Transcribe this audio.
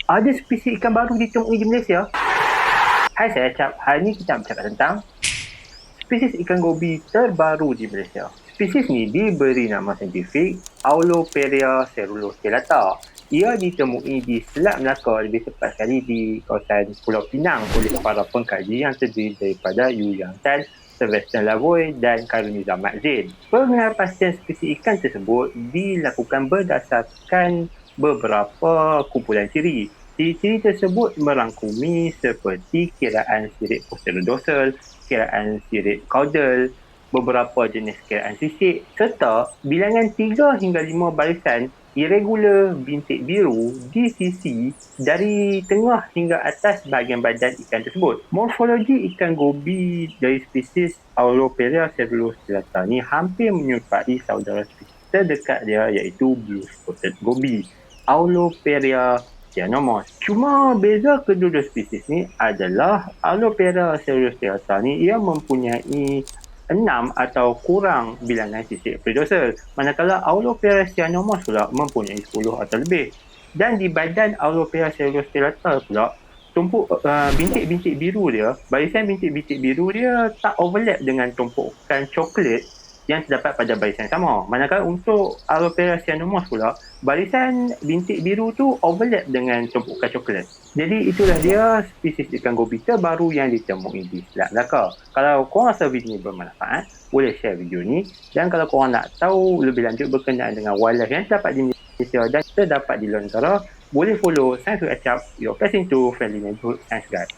Ada spesies ikan baru ditemui di Malaysia? Hai, saya Acap. Hari ini kita bercakap tentang spesies ikan gobi terbaru di Malaysia. Spesies ni diberi nama saintifik Auloperia cerulostelata. Ia ditemui di Selat Melaka, lebih tepat sekali di kawasan Pulau Pinang oleh para pengkaji yang terdiri daripada Yu Yang Tan, Sylvester Lavoie dan Karuniza Mat Zain. Pengenapastian spesies ikan tersebut dilakukan berdasarkan beberapa kumpulan ciri. Ciri-ciri tersebut merangkumi seperti kiraan sirip posterior kiraan sirip caudal, beberapa jenis kiraan sisik, serta bilangan 3 hingga 5 barisan irregular bintik biru di sisi dari tengah hingga atas bahagian badan ikan tersebut. Morfologi ikan gobi dari spesies Auloperia cerulostelata ni hampir menyerupai saudara spesies terdekat dia iaitu blue spotted gobi, Auloperia cyanomys. Cuma beza kedua-dua spesies ni adalah Auloperia cerulostelata ni ia mempunyai 6 atau kurang bilangan sisik predorsal, manakala Auloperia cyanomys pula mempunyai 10 atau lebih. Dan di badan Auloperia cerulostelata pula, tumpuk bintik-bintik biru dia, barisan bintik-bintik biru dia tak overlap dengan tumpukan coklat yang terdapat pada barisan sama. Manakala untuk Auloperia cyanomys pula, barisan bintik biru tu overlap dengan tumpukan coklat. Jadi itulah dia spesies ikan gobi terbaru yang ditemui di Selat Melaka. Kalau korang rasa video ni bermanfaat, boleh share video ni. Dan kalau korang nak tahu lebih lanjut berkenaan dengan wildlife yang terdapat di Malaysia dan terdapat di luar negara, boleh follow Science with Acap, your passing to friendly neighborhood science guide.